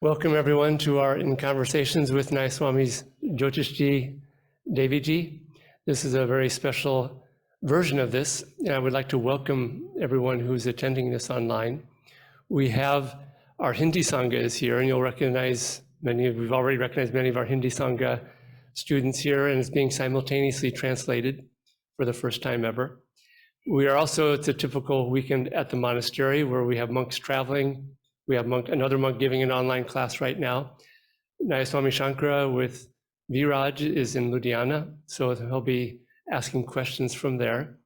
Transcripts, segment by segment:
Welcome everyone to our In Conversations with Nayaswamis Jyotish Devi ji. This is a very special version of this, and I would like to welcome everyone who's attending this online. We have our Hindi Sangha is here, and you'll recognize we've already recognized many of our Hindi Sangha students here, and it's being simultaneously translated for the first time ever. We are also, it's a typical weekend at the monastery where we have monks traveling. We have another monk giving an online class right now. Nayaswami Shankara with Viraj is in Ludhiana, so he'll be asking questions from there.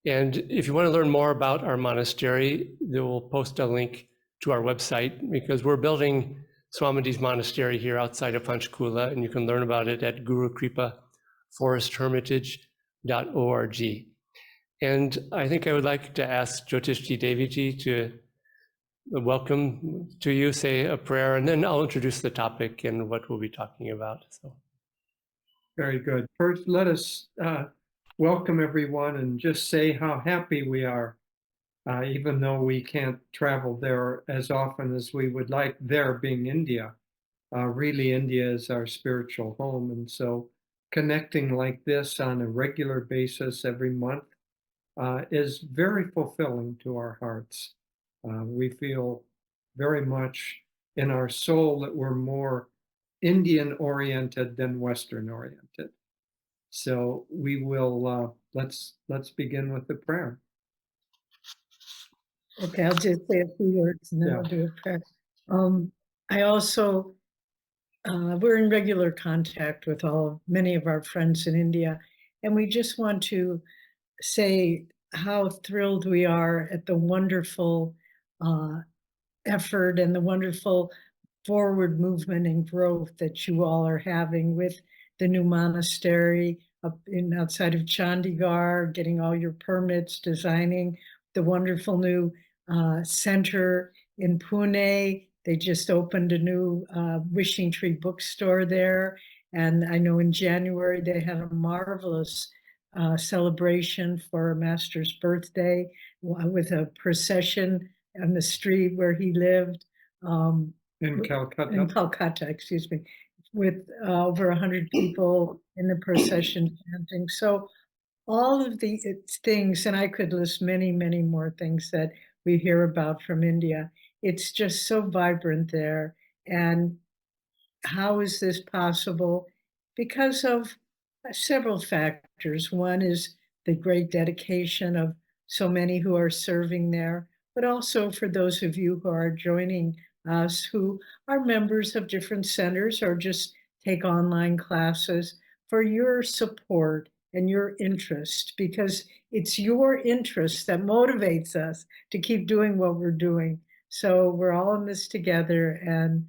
And if you want to learn more about our monastery, they will post a link to our website because we're building Swamiji's monastery here outside of Panchkula, and you can learn about it at gurukripaforesthermitage.org. And I think I would like to ask Jyotish Devi ji to welcome to you, say a prayer, and then I'll introduce the topic and what we'll be talking about. So, very good. First, let us welcome everyone and just say how happy we are, even though we can't travel there as often as we would like, there being India. Really, India is our spiritual home, and so connecting like this on a regular basis every month is very fulfilling to our hearts. We feel very much in our soul that we're more Indian-oriented than Western-oriented. So we will, let's begin with the prayer. Okay, I'll just say a few words and then I'll do a prayer. I also, we're in regular contact with many of our friends in India, and we just want to say how thrilled we are at the wonderful effort and the wonderful forward movement and growth that you all are having with the new monastery up outside of Chandigarh, getting all your permits, designing the wonderful new center in Pune. They just opened a new Wishing Tree bookstore there. And I know in January they had a marvelous celebration for a master's birthday with a procession on the street where he lived. In Calcutta. In Calcutta, excuse me, with over 100 people in the procession chanting. So all of these things, and I could list many, many more things that we hear about from India. It's just so vibrant there. And how is this possible? Because of several factors. One is the great dedication of so many who are serving there, but also for those of you who are joining us who are members of different centers or just take online classes, for your support and your interest, because it's your interest that motivates us to keep doing what we're doing. So we're all in this together, and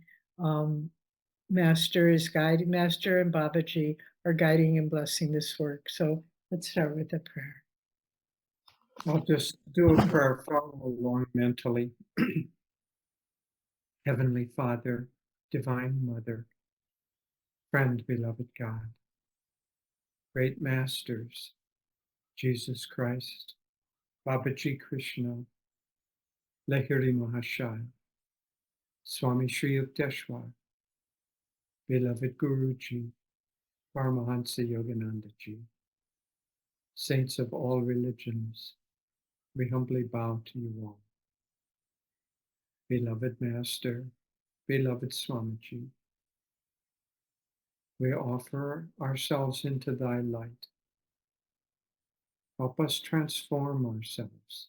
Master is guiding, Master and Babaji are guiding and blessing this work. So let's start with a prayer. I'll just do a prayer, follow along mentally. Heavenly Father, Divine Mother, friend, beloved God, great masters, Jesus Christ, Babaji Krishna, Lahiri Mahashaya, Swami Shri Yukteswar, beloved Guruji, Paramahansa Yogananda Ji, saints of all religions, we humbly bow to you all. Beloved Master, beloved Swamiji, we offer ourselves into thy light. Help us transform ourselves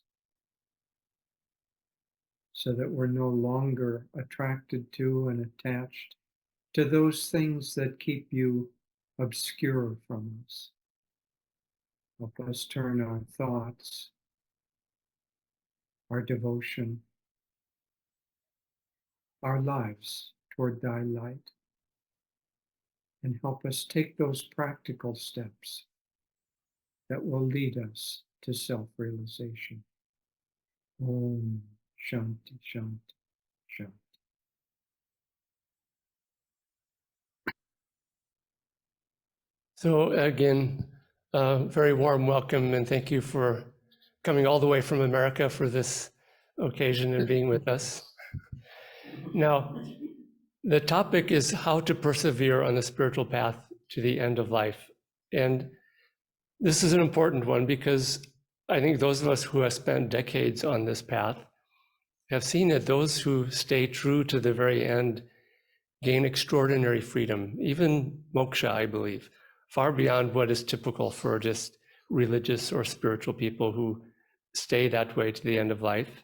so that we're no longer attracted to and attached to those things that keep you obscure from us. Help us turn our thoughts, our devotion, our lives toward thy light, and help us take those practical steps that will lead us to self-realization. Om Shanti Shanti Shanti. So again, very warm welcome and thank you for coming all the way from America for this occasion and being with us. Now, The topic is how to persevere on the spiritual path to the end of life. And this is an important one because I think those of us who have spent decades on this path have seen that those who stay true to the very end gain extraordinary freedom, even moksha, I believe, far beyond what is typical for just religious or spiritual people who stay that way to the end of life.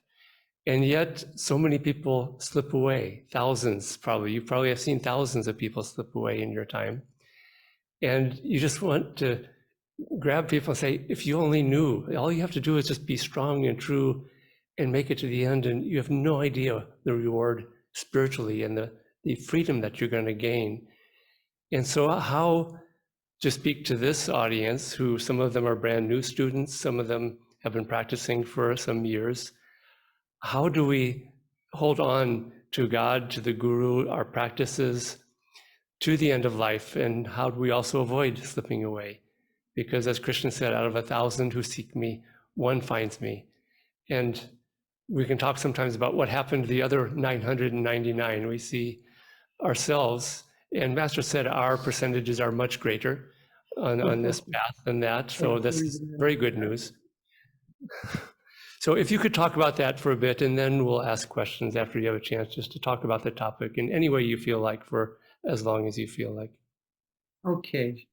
And yet, so many people slip away, thousands probably. You probably have seen thousands of people slip away in your time. And you just want to grab people and say, if you only knew, all you have to do is just be strong and true and make it to the end. And you have no idea the reward spiritually and the freedom that you're going to gain. And so how to speak to this audience, who some of them are brand new students, some of them have been practicing for some years, how do we hold on to God, to the Guru, our practices, to the end of life? And how do we also avoid slipping away? Because as Krishna said, out of 1,000 who seek me, one finds me. And we can talk sometimes about what happened to the other 999. We see ourselves, and Master said our percentages are much greater on this path than that. So this is very good news. So if you could talk about that for a bit, and then we'll ask questions after you have a chance just to talk about the topic in any way you feel like, for as long as you feel like. Okay.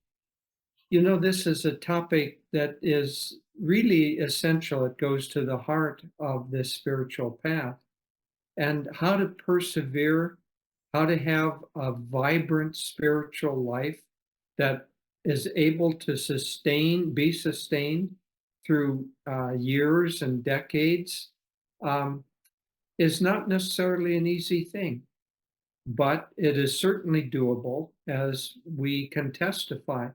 You know, this is a topic that is really essential. It goes to the heart of this spiritual path, and how to persevere, how to have a vibrant spiritual life that is able to be sustained through years and decades, is not necessarily an easy thing, but it is certainly doable, as we can testify.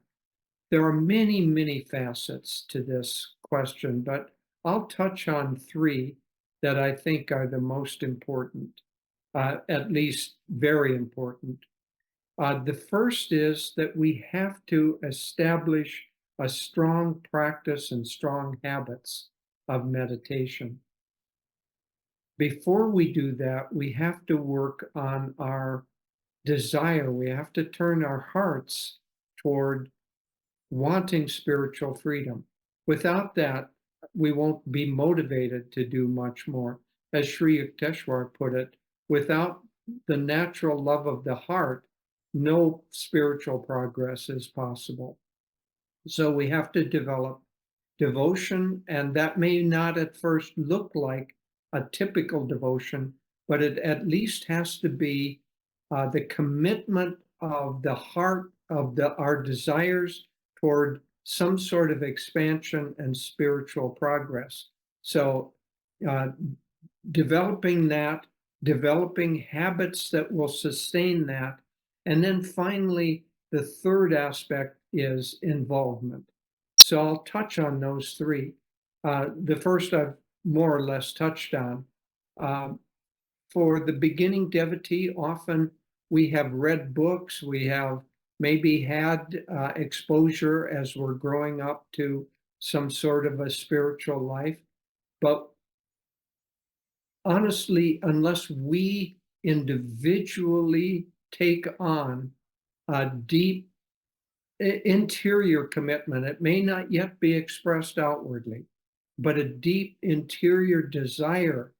There are many, many facets to this question, but I'll touch on three that I think are the most important, at least very important. The first is that we have to establish a strong practice and strong habits of meditation. Before we do that, we have to work on our desire. We have to turn our hearts toward wanting spiritual freedom. Without that, we won't be motivated to do much more. As Sri Yukteswar put it, without the natural love of the heart, no spiritual progress is possible. So we have to develop devotion, and that may not at first look like a typical devotion, but it at least has to be the commitment of the heart of our desires toward some sort of expansion and spiritual progress. So developing that, developing habits that will sustain that. And then finally, the third aspect is involvement. So I'll touch on those three. The first I've more or less touched on. For the beginning devotee, often we have read books, we have maybe had exposure as we're growing up to some sort of a spiritual life. But honestly, unless we individually take on a deep interior commitment, it may not yet be expressed outwardly, but a deep interior desire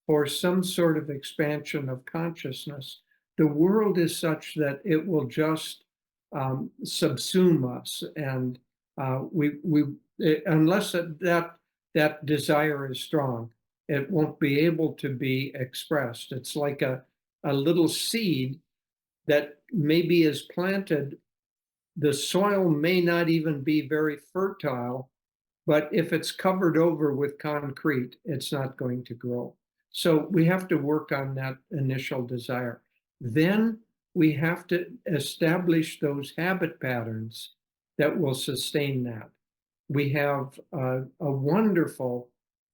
for some sort of expansion of consciousness, the world is such that it will just subsume us, and unless that desire is strong, it won't be able to be expressed. It's like a little seed that maybe is planted. The soil may not even be very fertile, but if it's covered over with concrete, it's not going to grow. So we have to work on that initial desire. Then we have to establish those habit patterns that will sustain that. We have a wonderful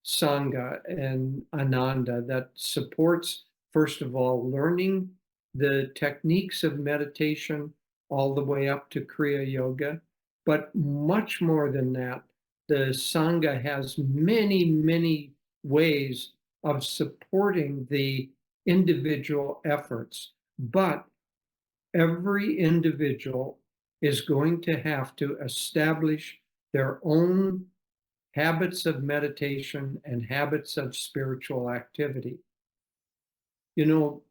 Sangha in Ananda that supports, first of all, learning the techniques of meditation all the way up to Kriya Yoga. But much more than that, the Sangha has many, many ways of supporting the individual efforts. but every individual is going to have to establish their own habits of meditation and habits of spiritual activity. You know,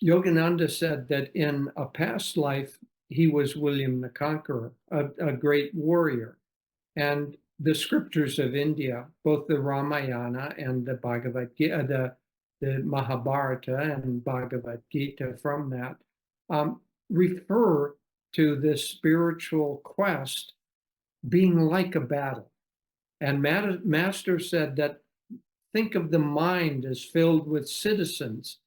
Yogananda said that in a past life, he was William the Conqueror, a great warrior. And the scriptures of India, both the Ramayana and the Bhagavad Gita, the Mahabharata and Bhagavad Gita from that, refer to this spiritual quest being like a battle. And Master said that think of the mind as filled with citizens.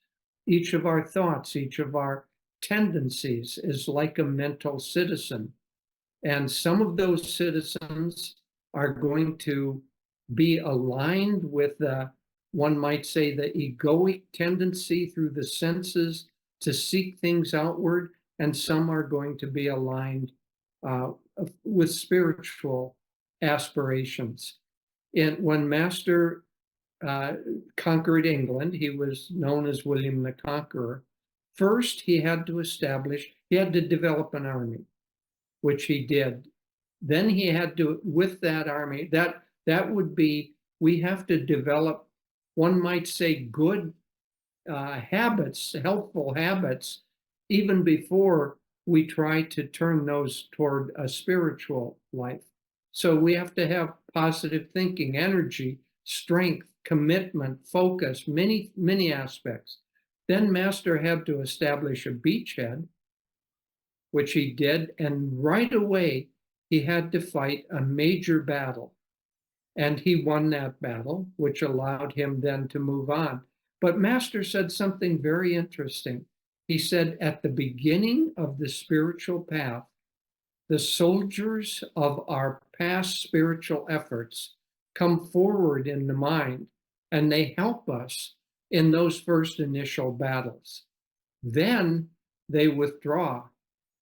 Each of our thoughts, each of our tendencies is like a mental citizen. And some of those citizens are going to be aligned with the, one might say, the egoic tendency through the senses to seek things outward, and some are going to be aligned with spiritual aspirations. And when Master conquered England, he was known as William the Conqueror. First, he had to develop an army, which he did. Then he had to, with that army, that would be, we have to develop, one might say, good habits, helpful habits, even before we try to turn those toward a spiritual life. So we have to have positive thinking, energy, strength, commitment, focus, many, many aspects. Then Master had to establish a beachhead, which he did, and right away he had to fight a major battle. And he won that battle, which allowed him then to move on. But Master said something very interesting. He said, at the beginning of the spiritual path, the soldiers of our past spiritual efforts come forward in the mind, and they help us in those first initial battles. Then they withdraw,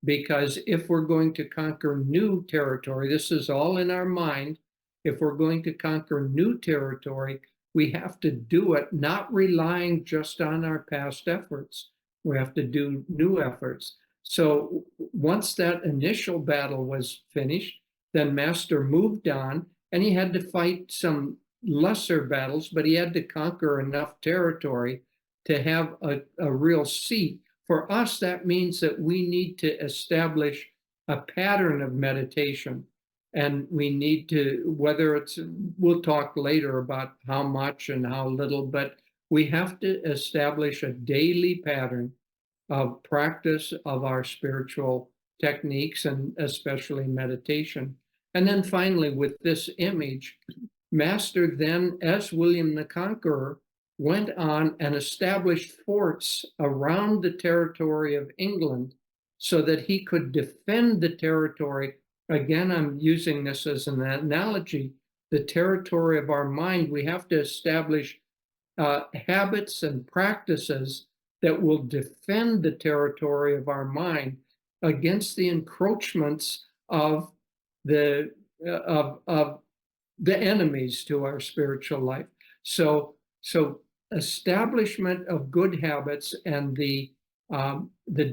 because if we're going to conquer new territory, this is all in our mind. If we're going to conquer new territory, we have to do it not relying just on our past efforts. We have to do new efforts. So once that initial battle was finished, then Master moved on, and he had to fight some lesser battles, but he had to conquer enough territory to have a real seat. For us, that means that we need to establish a pattern of meditation. And we need to, whether it's, we'll talk later about how much and how little, but we have to establish a daily pattern of practice of our spiritual techniques, and especially meditation. And then finally, with this image, Master then, as William the Conqueror, went on and established forts around the territory of England so that he could defend the territory. Again, I'm using this as an analogy, the territory of our mind. We have to establish habits and practices that will defend the territory of our mind against the encroachments of the enemies to our spiritual life. So establishment of good habits and the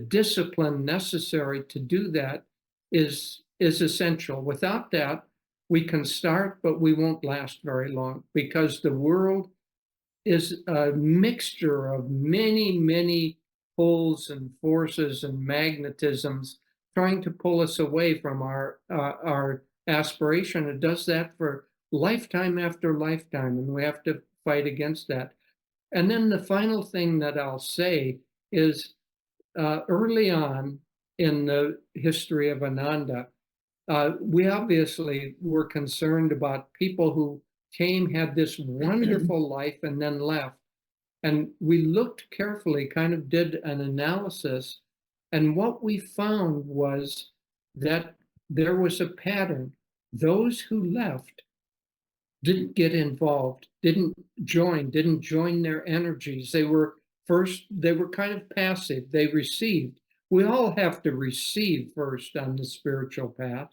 discipline necessary to do that is essential. Without that, we can start, but we won't last very long, because the world is a mixture of many, many pulls and forces and magnetisms trying to pull us away from our aspiration. It does that for lifetime after lifetime, and we have to fight against that. And then the final thing that I'll say is early on in the history of Ananda, we obviously were concerned about people who came, had this wonderful life, and then left. And we looked carefully, kind of did an analysis, and what we found was that there was a pattern. Those who left didn't get involved, didn't join their energies. They were kind of passive. They received. We all have to receive first on the spiritual path,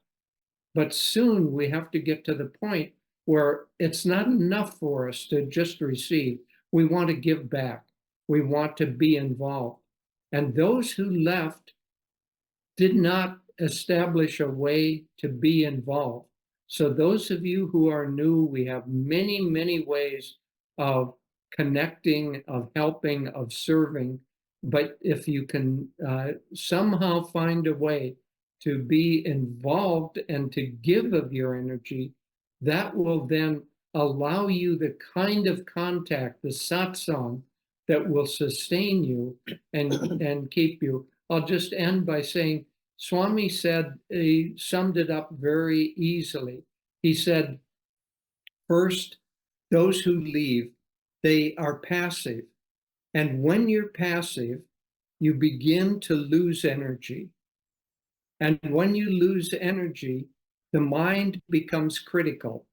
but soon we have to get to the point where it's not enough for us to just receive. We want to give back. We want to be involved. And those who left did not establish a way to be involved. So those of you who are new, we have many, many ways of connecting, of helping, of serving. But if you can somehow find a way to be involved and to give of your energy, that will then allow you the kind of contact, the satsang, that will sustain you and keep you. I'll just end by saying, Swami said, he summed it up very easily. He said, first, those who leave, they are passive. And when you're passive, you begin to lose energy. And when you lose energy, the mind becomes critical.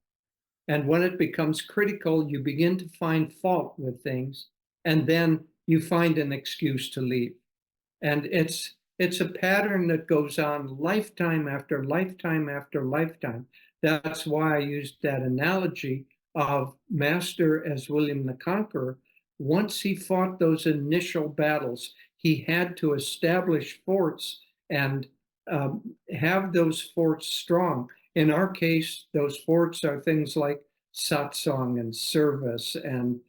And when it becomes critical, you begin to find fault with things. And then you find an excuse to leave. And it's a pattern that goes on lifetime after lifetime after lifetime. That's why I used that analogy of Master as William the Conqueror. Once he fought those initial battles, he had to establish forts and have those forts strong. In our case, those forts are things like satsang and service and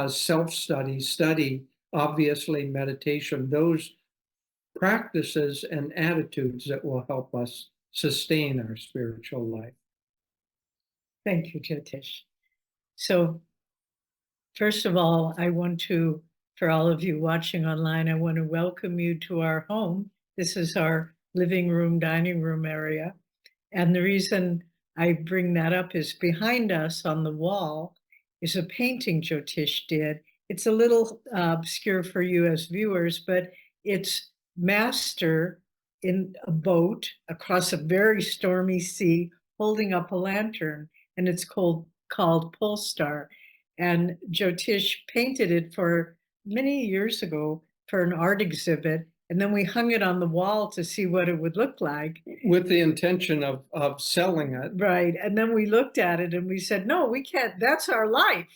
self-study, study, obviously meditation, those practices and attitudes that will help us sustain our spiritual life. Thank you, Jyotish. So first of all, I want to, for all of you watching online, I want to welcome you to our home. This is our living room, dining room area. And the reason I bring that up is behind us on the wall is a painting Jyotish did. It's a little obscure for you as viewers, but it's Master in a boat across a very stormy sea holding up a lantern, and it's called Pole Star. And Jyotish painted it for many years ago for an art exhibit. And then we hung it on the wall to see what it would look like. With the intention of selling it. Right. And then we looked at it and we said, no, we can't. That's our life.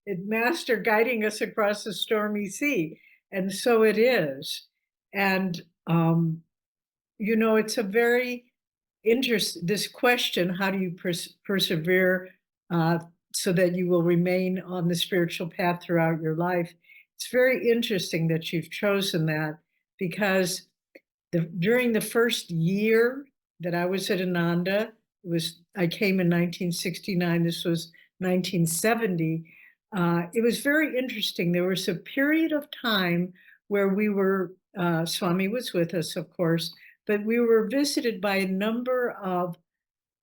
Master guiding us across the stormy sea. And so it is. And, you know, it's a very interesting, this question, how do you persevere so that you will remain on the spiritual path throughout your life? It's very interesting that you've chosen that, because during the first year that I was at Ananda, I came in 1969, this was 1970, it was very interesting. There was a period of time where we were, Swami was with us, of course, but we were visited by a number of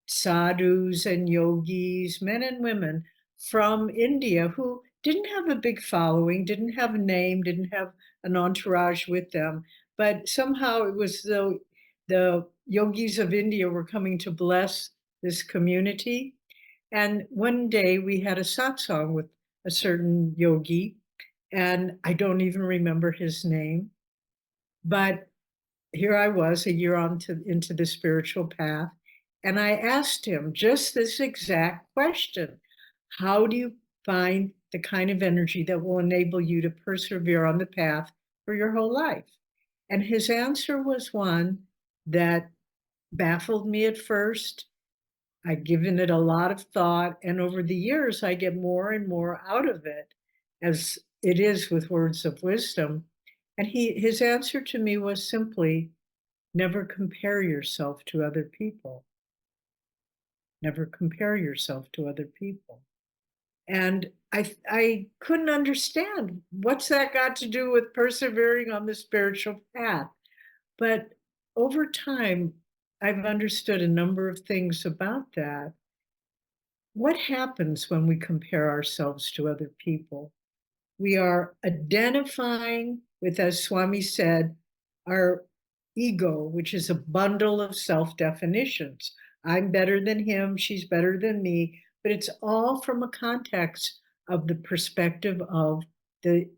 sadhus and yogis, men and women from India who didn't have a big following, didn't have a name, didn't have an entourage with them, but somehow it was though the yogis of India were coming to bless this community. And one day we had a satsang with a certain yogi, and I don't even remember his name, but here I was a year into the spiritual path, and I asked him just this exact question: how do you find the kind of energy that will enable you to persevere on the path for your whole life? And his answer was one that baffled me at first. I'd given it a lot of thought, and over the years, I get more and more out of it, as it is with words of wisdom. And his answer to me was simply, never compare yourself to other people. Never compare yourself to other people. And I couldn't understand, what's that got to do with persevering on the spiritual path? But over time, I've understood a number of things about that. What happens when we compare ourselves to other people? We are identifying with, as Swami said, our ego, which is a bundle of self-definitions. I'm better than him, she's better than me, but it's all from a context of the perspective of the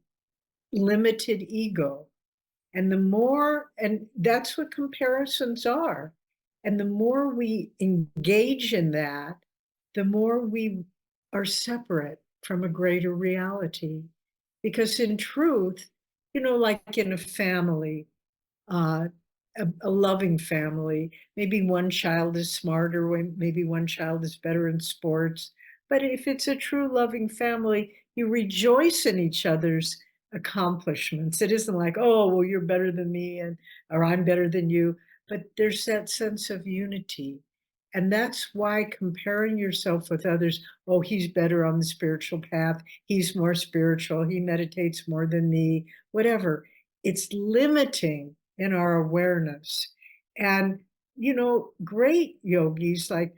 limited ego. And that's what comparisons are. And the more we engage in that, the more we are separate from a greater reality. Because in truth, like in a family, uh, a loving family. Maybe one child is smarter, maybe one child is better in sports. But if it's a true loving family, you rejoice in each other's accomplishments. It isn't like, oh, well, you're better than me, or I'm better than you. But there's that sense of unity. And that's why comparing yourself with others, oh, he's better on the spiritual path, he's more spiritual, he meditates more than me, whatever. It's limiting in our awareness. And, great yogis, like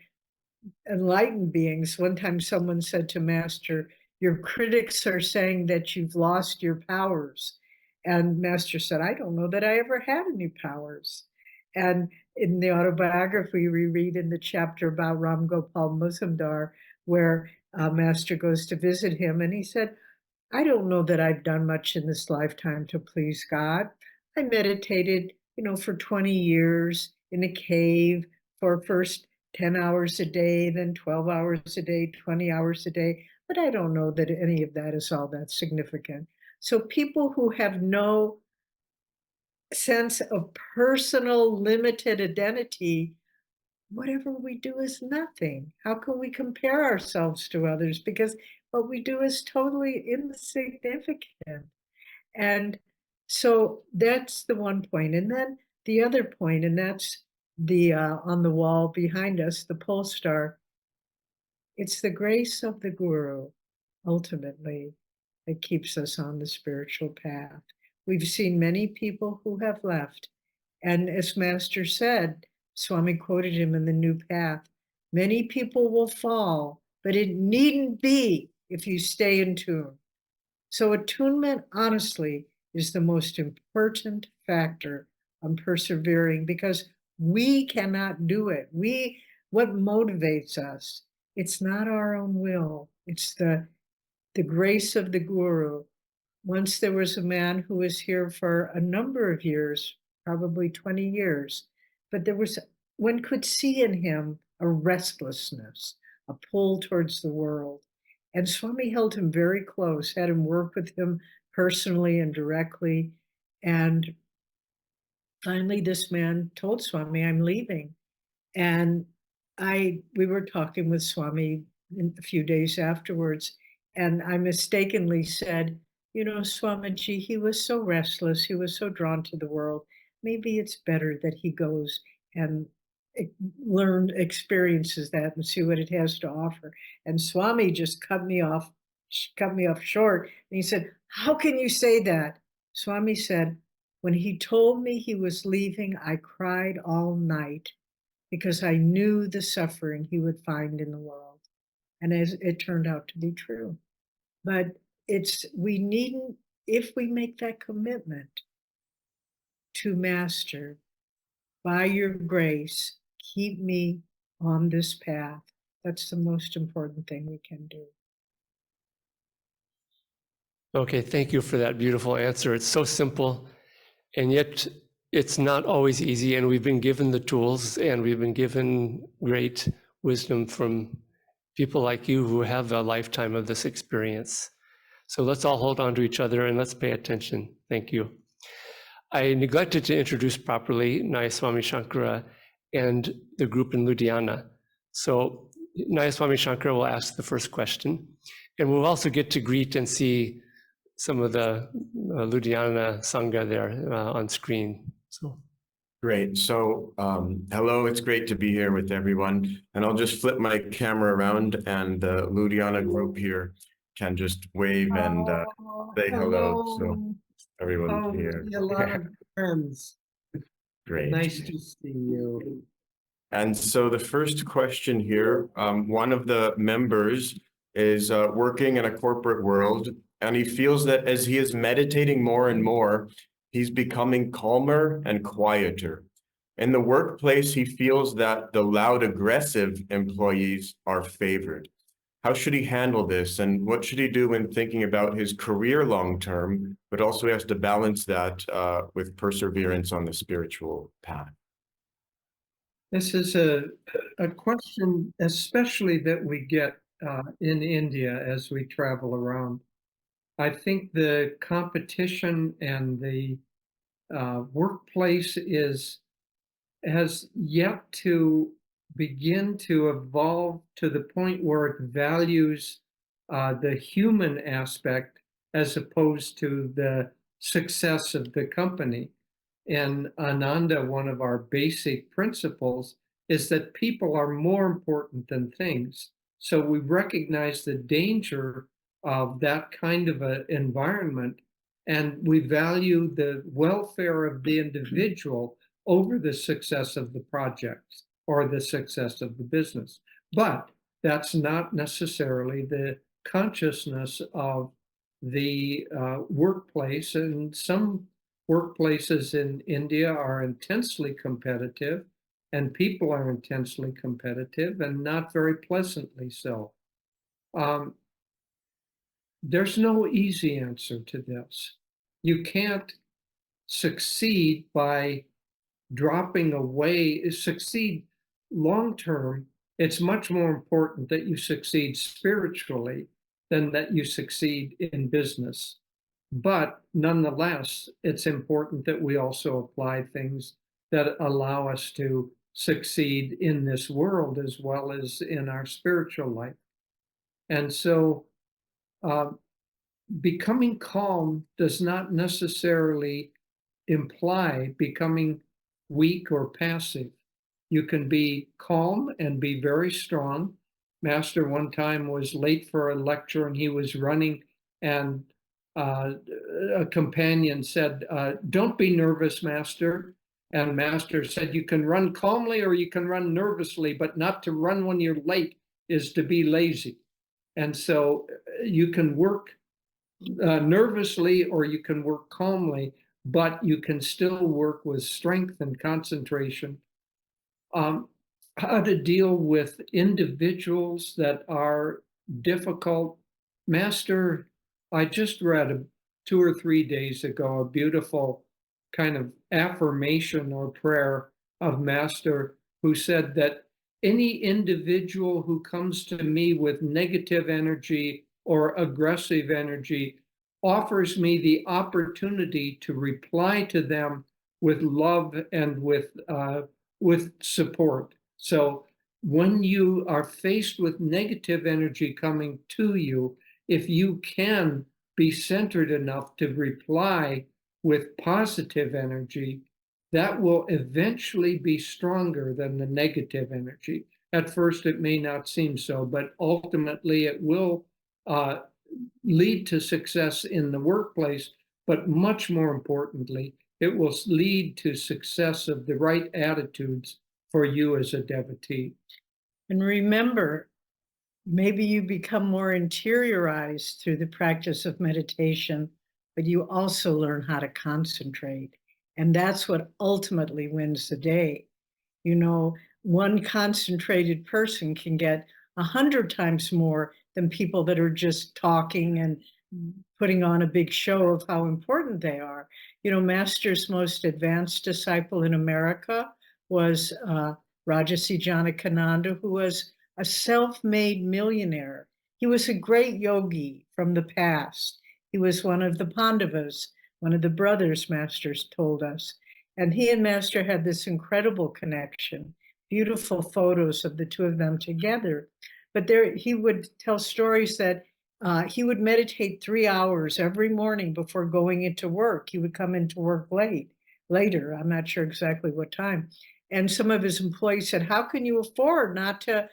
enlightened beings, one time someone said to Master, your critics are saying that you've lost your powers. And Master said, I don't know that I ever had any powers. And in the autobiography, we read in the chapter about Ram Gopal Muzumdar, where Master goes to visit him, and he said, I don't know that I've done much in this lifetime to please God. I meditated, for 20 years in a cave for first 10 hours a day, then 12 hours a day, 20 hours a day. But I don't know that any of that is all that significant. So people who have no sense of personal limited identity, whatever we do is nothing. How can we compare ourselves to others? Because what we do is totally insignificant. And so that's the one point. And then the other point, and that's the on the wall behind us, the pole star. It's the grace of the Guru, ultimately, that keeps us on the spiritual path. We've seen many people who have left. And as Master said, Swami quoted him in the New Path, many people will fall, but it needn't be if you stay in tune. So attunement, honestly, is the most important factor on persevering because we cannot do it. What motivates us? It's not our own will. It's the grace of the Guru. Once there was a man who was here for a number of years, probably 20 years, but one could see in him a restlessness, a pull towards the world. And Swami held him very close, had him work with him personally and directly. And finally, this man told Swami, I'm leaving. And we were talking with Swami a few days afterwards, and I mistakenly said, Swamiji, he was so restless, he was so drawn to the world. Maybe it's better that he goes and experiences that and see what it has to offer. And Swami just cut me off short. And he said, how can you say that? Swami said, when he told me he was leaving, I cried all night because I knew the suffering he would find in the world. And as it turned out to be true. But we needn't, if we make that commitment to Master, by your grace, keep me on this path. That's the most important thing we can do. Okay, thank you for that beautiful answer. It's so simple, and yet it's not always easy, and we've been given the tools, and we've been given great wisdom from people like you who have a lifetime of this experience. So let's all hold on to each other and let's pay attention. Thank you. I neglected to introduce properly Nayaswami Shankara and the group in Ludhiana. So Nayaswami Shankara will ask the first question, and we'll also get to greet and see some of the Ludhiana Sangha there on screen. So. Great. So hello, it's great to be here with everyone. And I'll just flip my camera around and the Ludhiana group here can just wave and say hello. So everyone's here. A lot of friends. Great. Nice to see you. And so the first question here, one of the members is working in a corporate world, and he feels that as he is meditating more and more, he's becoming calmer and quieter. In the workplace, he feels that the loud, aggressive employees are favored. How should he handle this? And what should he do when thinking about his career long-term, but also he has to balance that with perseverance on the spiritual path? This is a question, especially that we get in India as we travel around. I think the competition and the workplace has yet to begin to evolve to the point where it values the human aspect as opposed to the success of the company. In Ananda, one of our basic principles is that people are more important than things. So we recognize the danger of that kind of an environment, and we value the welfare of the individual over the success of the project or the success of the business. But that's not necessarily the consciousness of the workplace, and some workplaces in India are intensely competitive, and people are intensely competitive, and not very pleasantly so. Um, there's no easy answer to this. You can't succeed by dropping away. Succeed long term. It's much more important that you succeed spiritually than that you succeed in business. But nonetheless, it's important that we also apply things that allow us to succeed in this world as well as in our spiritual life. And so uh, becoming calm does not necessarily imply becoming weak or passive. You can be calm and be very strong. Master one time was late for a lecture and he was running, and a companion said, "Don't be nervous, Master." And Master said, "You can run calmly or you can run nervously, but not to run when you're late is to be lazy." And so you can work nervously or you can work calmly, but you can still work with strength and concentration. How to deal with individuals that are difficult. Master, I just read 2 or 3 days ago a beautiful kind of affirmation or prayer of Master, who said that any individual who comes to me with negative energy or aggressive energy offers me the opportunity to reply to them with love and with support. So when you are faced with negative energy coming to you, if you can be centered enough to reply with positive energy, that will eventually be stronger than the negative energy. At first, it may not seem so, but ultimately it will lead to success in the workplace, but much more importantly, it will lead to success of the right attitudes for you as a devotee. And remember, maybe you become more interiorized through the practice of meditation, but you also learn how to concentrate. And that's what ultimately wins the day. You know, one concentrated person can get 100 times more than people that are just talking and putting on a big show of how important they are. You know, Master's most advanced disciple in America was Rajarsi Janakananda, who was a self-made millionaire. He was a great yogi from the past. He was one of the Pandavas, one of the brothers, Masters told us. And he and Master had this incredible connection, beautiful photos of the two of them together. But there, he would tell stories that he would meditate 3 hours every morning before going into work. He would come into work later. I'm not sure exactly what time. And some of his employees said, "How can you afford not to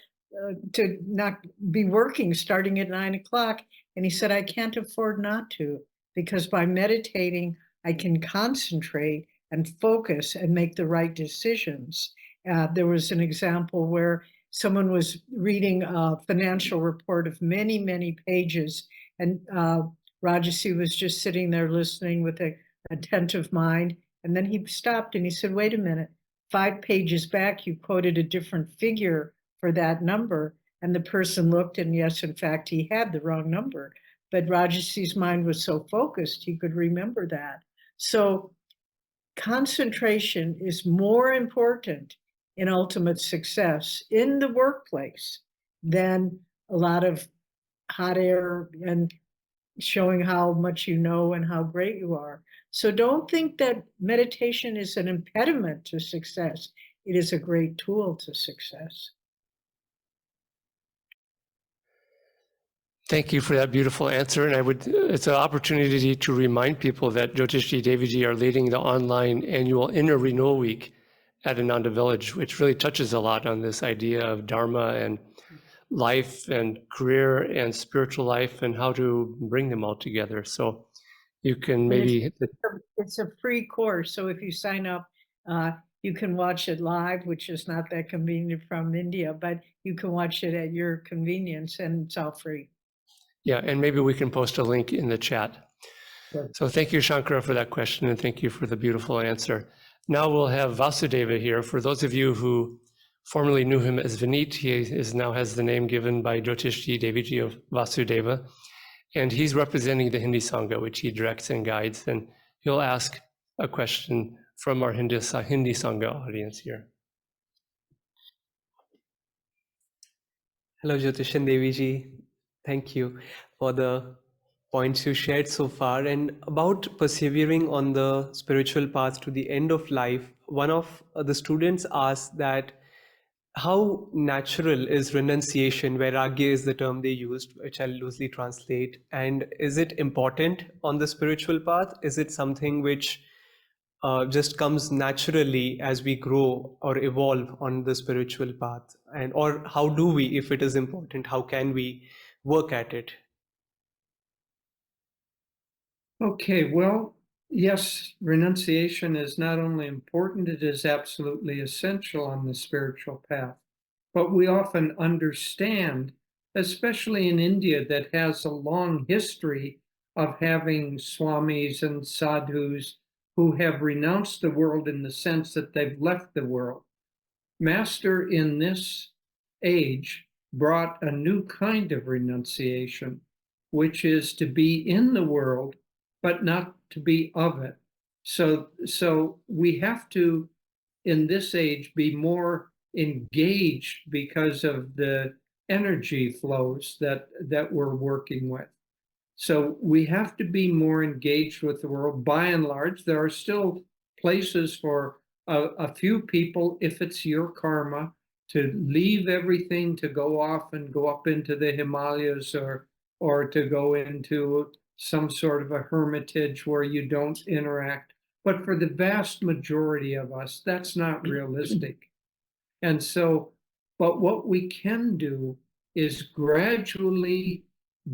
not be working starting at 9 o'clock?" And he said, "I can't afford not to, because by meditating, I can concentrate and focus and make the right decisions." There was an example where someone was reading a financial report of many, many pages, and Rajarsi was just sitting there listening with an attentive mind. And then he stopped and he said, "Wait a minute, 5 pages back, you quoted a different figure for that number." And the person looked, and yes, in fact, he had the wrong number. But Rajarsi's mind was so focused, he could remember that. So concentration is more important in ultimate success in the workplace than a lot of hot air and showing how much you know and how great you are. So don't think that meditation is an impediment to success. It is a great tool to success. Thank you for that beautiful answer. And it's an opportunity to remind people that Jyotishji Deviji are leading the online annual Inner Renewal Week at Ananda Village, which really touches a lot on this idea of Dharma and life and career and spiritual life and how to bring them all together. So you can maybe It's a free course, so if you sign up, you can watch it live, which is not that convenient from India, but you can watch it at your convenience, and it's all free. Yeah, and maybe we can post a link in the chat. Sure. So thank you, Shankara, for that question, and thank you for the beautiful answer. Now we'll have Vasudeva here. For those of you who formerly knew him as Vineet, now has the name given by Jyotishji Deviji of Vasudeva, and he's representing the Hindi Sangha, which he directs and guides, and he'll ask a question from our Hindi Sangha audience here. Hello, Jyotish and Devi ji. Thank you for the points you shared so far. And about persevering on the spiritual path to the end of life, one of the students asked that how natural is renunciation? Vairagya is the term they used, which I'll loosely translate. And is it important on the spiritual path? Is it something which just comes naturally as we grow or evolve on the spiritual path? And or how do we, if it is important, how can we work at it? Okay, well, yes, renunciation is not only important, it is absolutely essential on the spiritual path. But we often understand, especially in India, that has a long history of having swamis and sadhus who have renounced the world in the sense that they've left the world. Master in this age brought a new kind of renunciation, which is to be in the world, but not to be of it. So we have to, in this age, be more engaged because of the energy flows that we're working with. So we have to be more engaged with the world. By and large, there are still places for a few people, if it's your karma, to leave everything, to go off and go up into the Himalayas or to go into some sort of a hermitage where you don't interact. But for the vast majority of us, that's not realistic. And so, but what we can do is gradually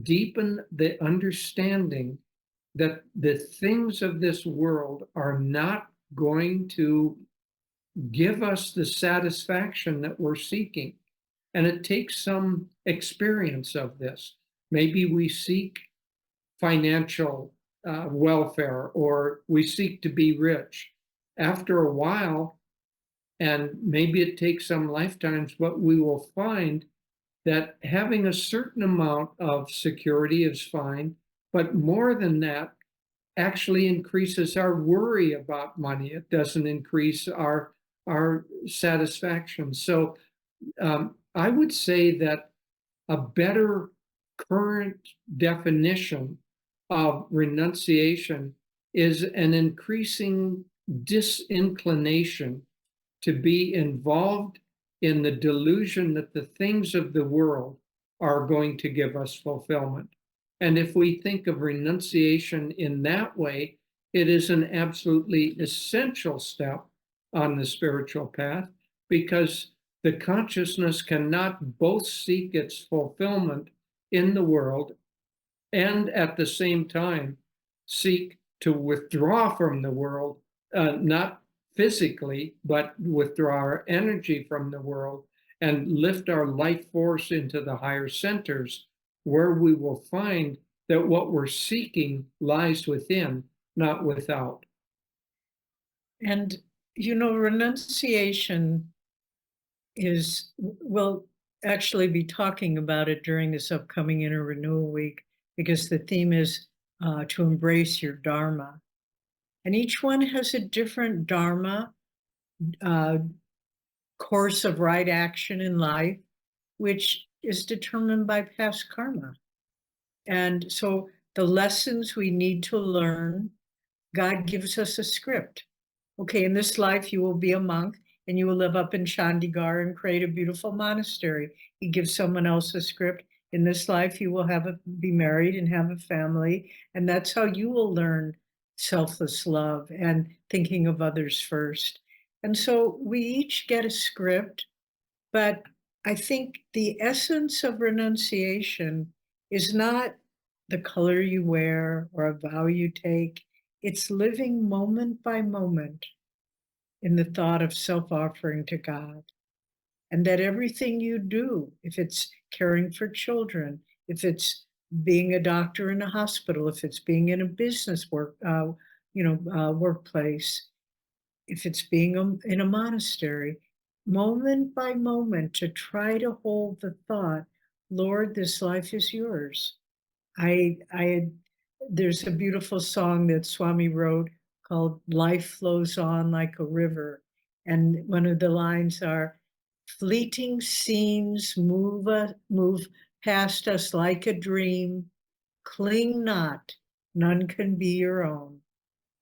deepen the understanding that the things of this world are not going to give us the satisfaction that we're seeking. And it takes some experience of this. Maybe we seek financial welfare, or we seek to be rich. After a while, and maybe it takes some lifetimes, but we will find that having a certain amount of security is fine, but more than that actually increases our worry about money. It doesn't increase our satisfaction. So I would say that a better current definition of renunciation is an increasing disinclination to be involved in the delusion that the things of the world are going to give us fulfillment. And if we think of renunciation in that way, it is an absolutely essential step on the spiritual path, because the consciousness cannot both seek its fulfillment in the world and at the same time seek to withdraw from the world, not physically, but withdraw our energy from the world and lift our life force into the higher centers, where we will find that what we're seeking lies within, not without. And, you know, renunciation is, we'll actually be talking about it during this upcoming Inner Renewal Week, because the theme is to embrace your Dharma. And each one has a different Dharma, course of right action in life, which is determined by past karma. And so the lessons we need to learn, God gives us a script. Okay, in this life, you will be a monk and you will live up in Chandigarh and create a beautiful monastery. He gives someone else a script. In this life, you will be married and have a family. And that's how you will learn selfless love and thinking of others first. And so we each get a script, but I think the essence of renunciation is not the color you wear or a vow you take. It's living moment by moment in the thought of self-offering to God. And that everything you do, if it's caring for children, if it's being a doctor in a hospital, if it's being in a business workplace, if it's being in a monastery, moment by moment to try to hold the thought, Lord, this life is yours. There's a beautiful song that Swami wrote called Life Flows On Like a River. And one of the lines are, fleeting scenes move past us like a dream. Cling not, none can be your own.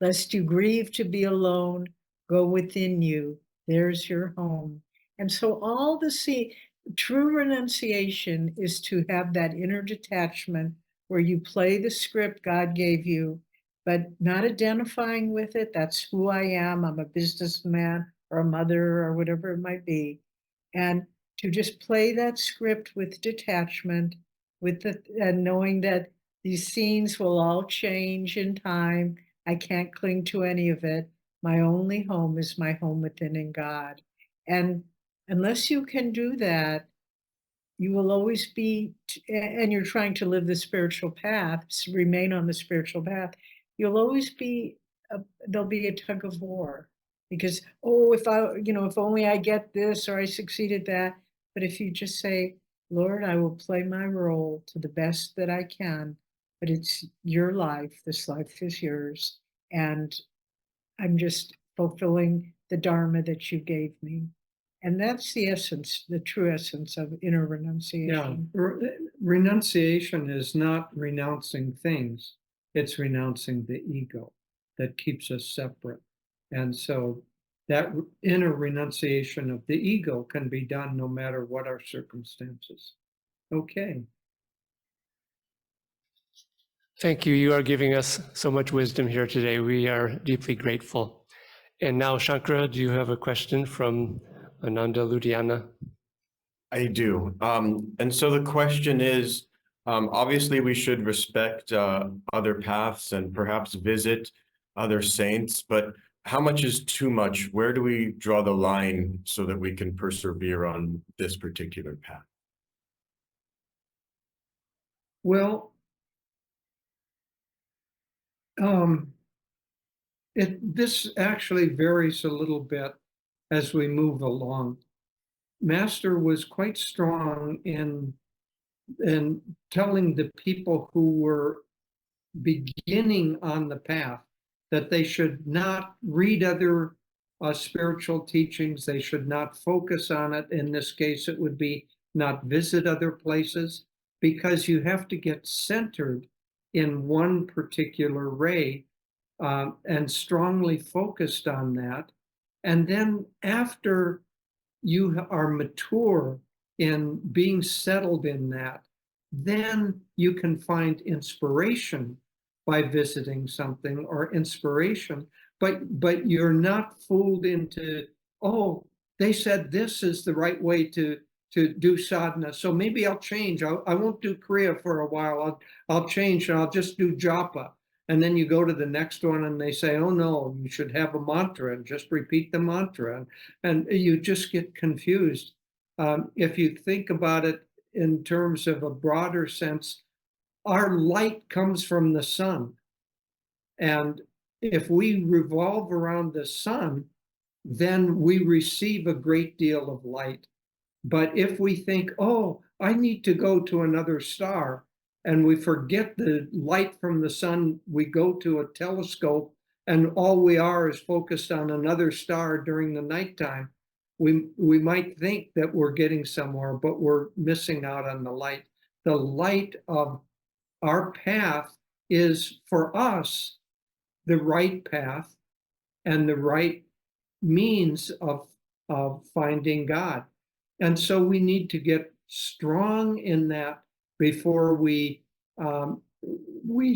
Lest you grieve to be alone, go within you, there's your home. And so true renunciation is to have that inner detachment where you play the script God gave you, but not identifying with it. That's who I am. I'm a businessman or a mother or whatever it might be. And to just play that script with detachment, and knowing that these scenes will all change in time. I can't cling to any of it. My only home is my home within in God. And unless you can do that, you will always be, and you're trying to live the spiritual path, remain on the spiritual path, you'll always be, there'll be a tug of war. Because, if only I get this or I succeed at that. But if you just say, Lord, I will play my role to the best that I can, but it's your life, this life is yours, and I'm just fulfilling the Dharma that you gave me. And that's the essence, the true essence of inner renunciation. Yeah, renunciation is not renouncing things. It's renouncing the ego that keeps us separate. And so that inner renunciation of the ego can be done no matter what our circumstances. Okay. Thank you. You are giving us so much wisdom here today. We are deeply grateful. And now, Shankara, do you have a question from Ananda Ludiana? I do. And so the question is, obviously we should respect other paths and perhaps visit other saints, but how much is too much? Where do we draw the line so that we can persevere on this particular path? Well, this actually varies a little bit as we move along. Master was quite strong in telling the people who were beginning on the path that they should not read other spiritual teachings. They should not focus on it. In this case, it would be not visit other places, because you have to get centered in one particular ray and strongly focused on that. And then after you are mature in being settled in that, then you can find inspiration by visiting something or inspiration, but you're not fooled into, oh, they said this is the right way to do sadhana, so maybe I'll change. I won't do Kriya for a while. I'll change and I'll just do japa. And then you go to the next one and they say, oh no, you should have a mantra and just repeat the mantra. And you just get confused. If you think about it in terms of a broader sense, our light comes from the sun. And if we revolve around the sun, then we receive a great deal of light. But if we think, oh, I need to go to another star, and we forget the light from the sun, we go to a telescope, and all we are is focused on another star during the nighttime, we might think that we're getting somewhere, but we're missing out on the light. The light of our path is for us the right path and the right means of finding God. And so we need to get strong in that before we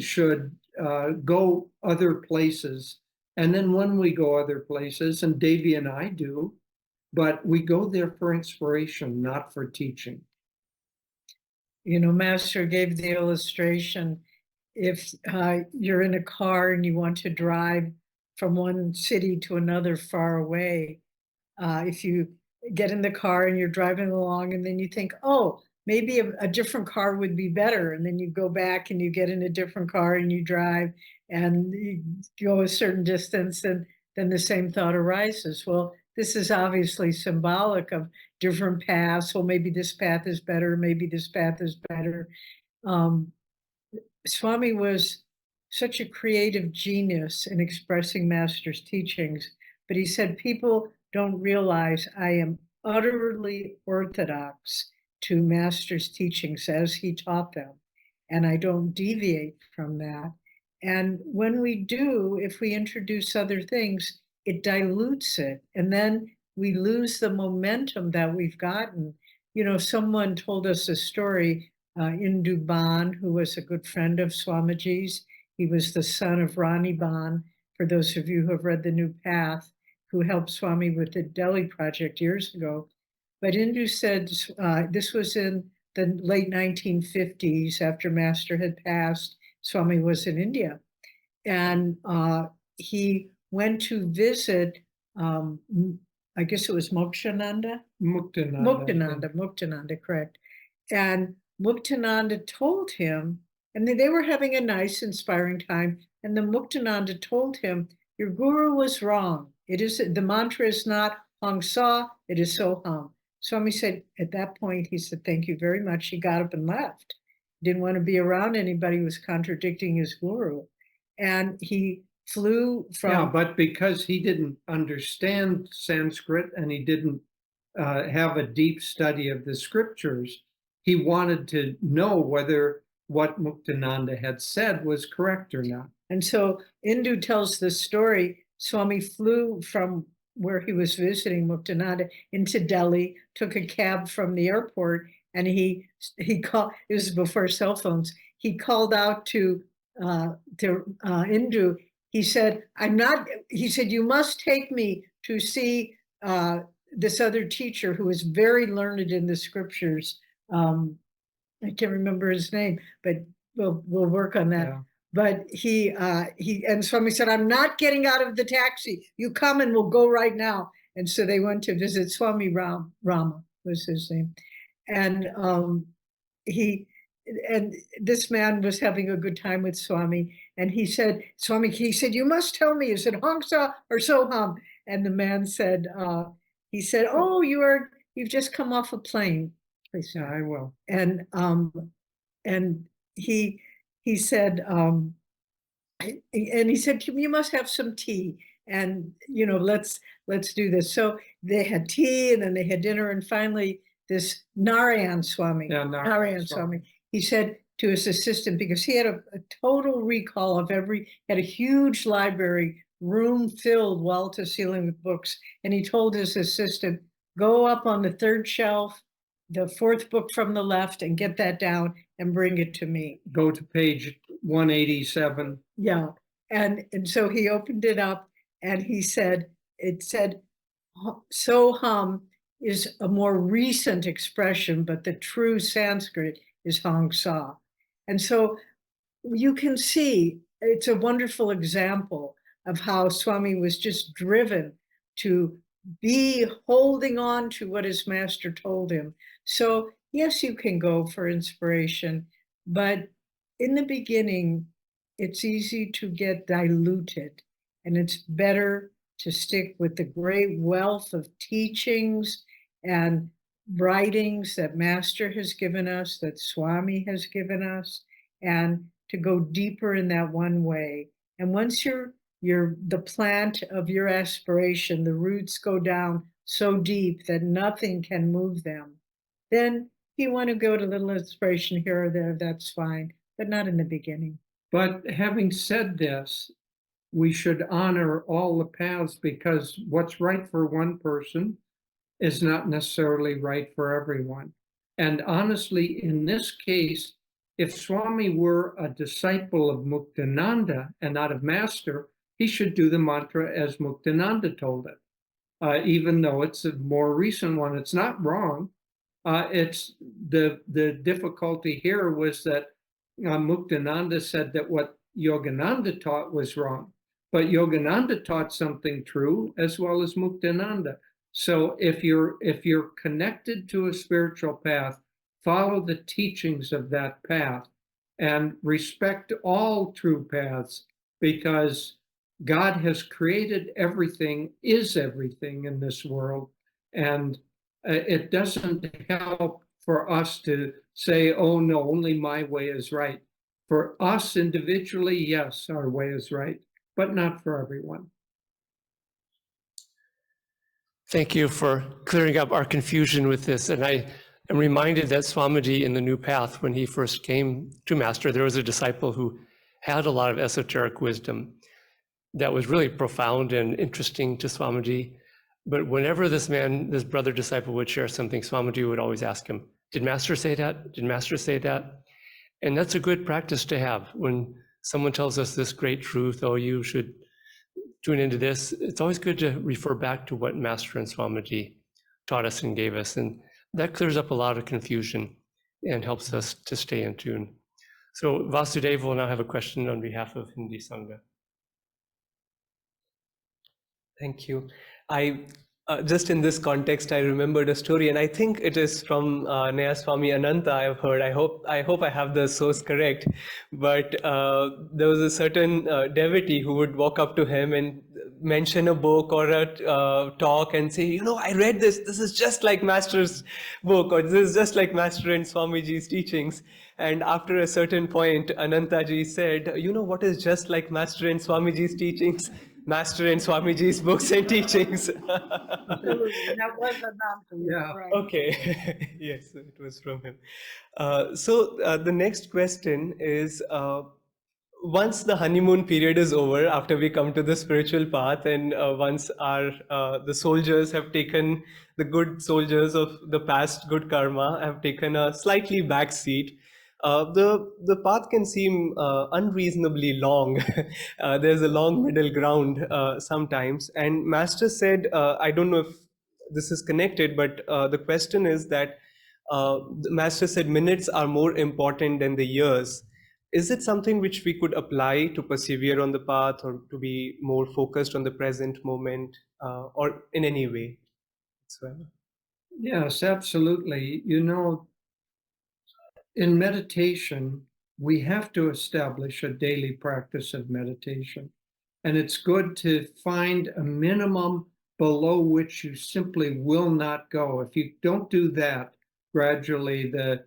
should go other places. And then when we go other places, and Devi and I do, but we go there for inspiration, not for teaching. Master gave the illustration. If you're in a car and you want to drive from one city to another far away, if you get in the car and you're driving along and then you think, oh, maybe a different car would be better. And then you go back and you get in a different car and you drive and you go a certain distance, and then the same thought arises. Well, this is obviously symbolic of different paths. Well, maybe this path is better. Maybe this path is better. Swami was such a creative genius in expressing Master's teachings, but he said, people don't realize I am utterly orthodox to Master's teachings as he taught them, and I don't deviate from that. And when we do, if we introduce other things, it dilutes it, and then we lose the momentum that we've gotten. Someone told us a story, Indu Ban, who was a good friend of Swamiji's. He was the son of Rani Ban, for those of you who have read The New Path, who helped Swami with the Delhi project years ago. But Indu said, this was in the late 1950s, after Master had passed. Swami was in India. And he went to visit, I guess it was Mokshananda? Muktananda, correct. And Muktananda told him, and they were having a nice, inspiring time, and the Muktananda told him, your guru was wrong. The mantra is not Hang Sa, it is So Hum. Swami said, at that point, he said, thank you very much. He got up and left. Didn't want to be around anybody who was contradicting his guru. And he flew from... Yeah, but because he didn't understand Sanskrit and he didn't have a deep study of the scriptures, he wanted to know whether what Muktananda had said was correct or not. And so Indu tells the story. Swami flew from where he was visiting Muktananda into Delhi, took a cab from the airport, and he called, it was before cell phones, he called out to Indu. He said, you must take me to see this other teacher who is very learned in the scriptures. I can't remember his name, but we'll work on that. Yeah. But and Swami said, I'm not getting out of the taxi. You come and we'll go right now. And so they went to visit Swami Rama was his name. And this man was having a good time with Swami. And he said, you must tell me, is it Hang Sa or So Hum? And the man said, oh, you've just come off a plane. Please. Yeah, I will. And he said, you must have some tea, and let's do this. So they had tea, and then they had dinner, and finally this Narayan Swami, Narayan Swami, he said to his assistant, because he had a total recall of had a huge library, room filled wall to ceiling with books, and he told his assistant, go up on the third shelf, the fourth book from the left, and get that down and bring it to me. Go to page 187. Yeah. And so he opened it up and it said, So Hum is a more recent expression, but the true Sanskrit is Hang Sa. And so you can see, it's a wonderful example of how Swami was just driven to be holding on to what his master told him. So yes, you can go for inspiration, but in the beginning, it's easy to get diluted, and it's better to stick with the great wealth of teachings and writings that Master has given us, that Swami has given us, and to go deeper in that one way. And once you're the plant of your aspiration, the roots go down so deep that nothing can move them, then if you want to go to little inspiration here or there, that's fine, but not in the beginning. But having said this, we should honor all the paths, because what's right for one person is not necessarily right for everyone. And honestly, in this case, if Swami were a disciple of Muktananda and not of Master, he should do the mantra as Muktananda told it. Even though it's a more recent one, it's not wrong. It's the difficulty here was that Muktananda said that what Yogananda taught was wrong, but Yogananda taught something true as well as Muktananda. So if you're connected to a spiritual path, follow the teachings of that path and respect all true paths, because God has created everything, is everything in this world, and it doesn't help for us to say, oh no, only my way is right. For us individually, yes, our way is right, but not for everyone. Thank you for clearing up our confusion with this. And I am reminded that Swamiji in the New Path, when he first came to Master, there was a disciple who had a lot of esoteric wisdom that was really profound and interesting to Swamiji. But whenever this brother disciple would share something, Swamiji would always ask him, did Master say that? Did Master say that? And that's a good practice to have. When someone tells us this great truth, oh, you should tune into this, it's always good to refer back to what Master and Swamiji taught us and gave us. And that clears up a lot of confusion and helps us to stay in tune. So Vasudev will now have a question on behalf of Hindi Sangha. Thank you. I just in this context, I remembered a story, and I think it is from Nayaswami Ananta. I've heard. I hope I have the source correct. But there was a certain devotee who would walk up to him and mention a book or a talk and say, you know, I read this. This is just like Master's book, or this is just like Master and Swamiji's teachings. And after a certain point, Anantaji said, you know what is just like Master and Swamiji's teachings? Master and Swamiji's books and teachings. Absolutely. That was Ananda. Yeah. Right. Okay. Yes, it was from him. So the next question is, once the honeymoon period is over, after we come to the spiritual path, and once the soldiers have taken, the good soldiers of the past good karma have taken a slightly back seat, the path can seem unreasonably long. There's a long middle ground sometimes. And Master said, I don't know if this is connected, but the question is that the Master said minutes are more important than the years. Is it something which we could apply to persevere on the path, or to be more focused on the present moment, or in any way? Yes, absolutely. You know, in meditation, we have to establish a daily practice of meditation. And it's good to find a minimum below which you simply will not go. If you don't do that, gradually the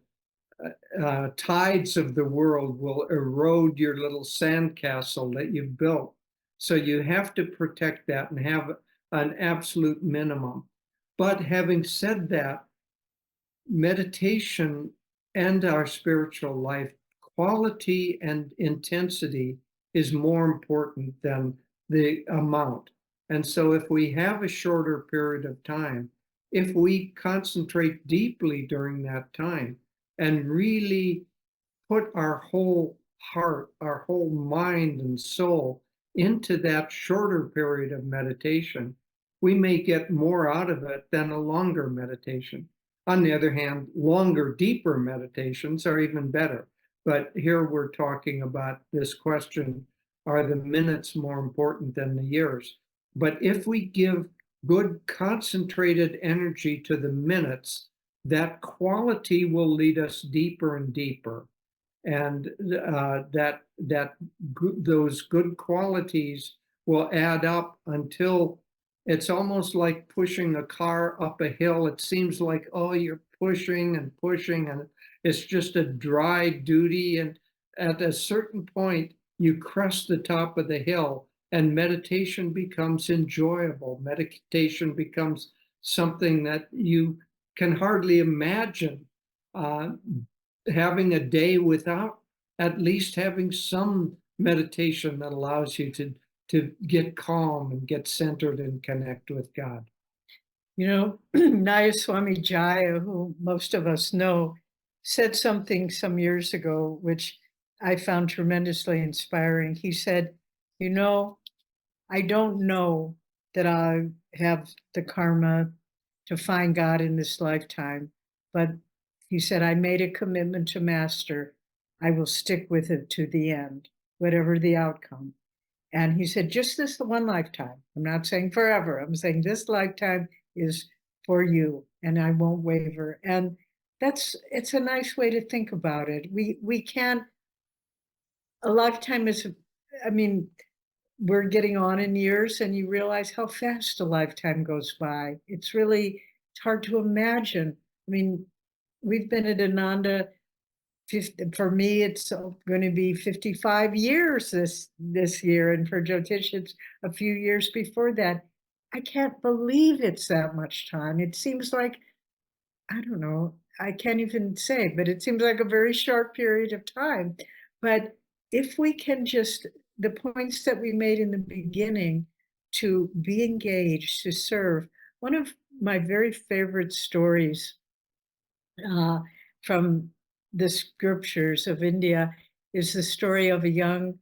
tides of the world will erode your little sandcastle that you've built. So you have to protect that and have an absolute minimum. But having said that, meditation and our spiritual life, quality and intensity is more important than the amount. And so if we have a shorter period of time, if we concentrate deeply during that time and really put our whole heart, our whole mind and soul into that shorter period of meditation, we may get more out of it than a longer meditation. On the other hand, longer, deeper meditations are even better. But here we're talking about this question, are the minutes more important than the years? But if we give good concentrated energy to the minutes, that quality will lead us deeper and deeper. And those good qualities will add up until it's almost like pushing a car up a hill. It seems like, oh, you're pushing and pushing, and it's just a dry duty. And at a certain point, you crest the top of the hill, and meditation becomes enjoyable. Meditation becomes something that you can hardly imagine having a day without at least having some meditation that allows you to get calm and get centered and connect with God. You know, Nayaswami Jaya, who most of us know, said something some years ago, which I found tremendously inspiring. He said, you know, I don't know that I have the karma to find God in this lifetime, but he said, I made a commitment to Master. I will stick with it to the end, whatever the outcome. And he said, just this one lifetime. I'm not saying forever. I'm saying this lifetime is for you, and I won't waver. And it's a nice way to think about it. We can't, a lifetime is, I mean, we're getting on in years and you realize how fast a lifetime goes by. It's hard to imagine. I mean, we've been at Ananda, for me, it's going to be 55 years this year. And for Jyotish, it's a few years before that. I can't believe it's that much time. It seems like, I don't know, I can't even say, but it seems like a very short period of time. But if we can just, the points that we made in the beginning, to be engaged, to serve. One of my very favorite stories from the scriptures of India is the story of a young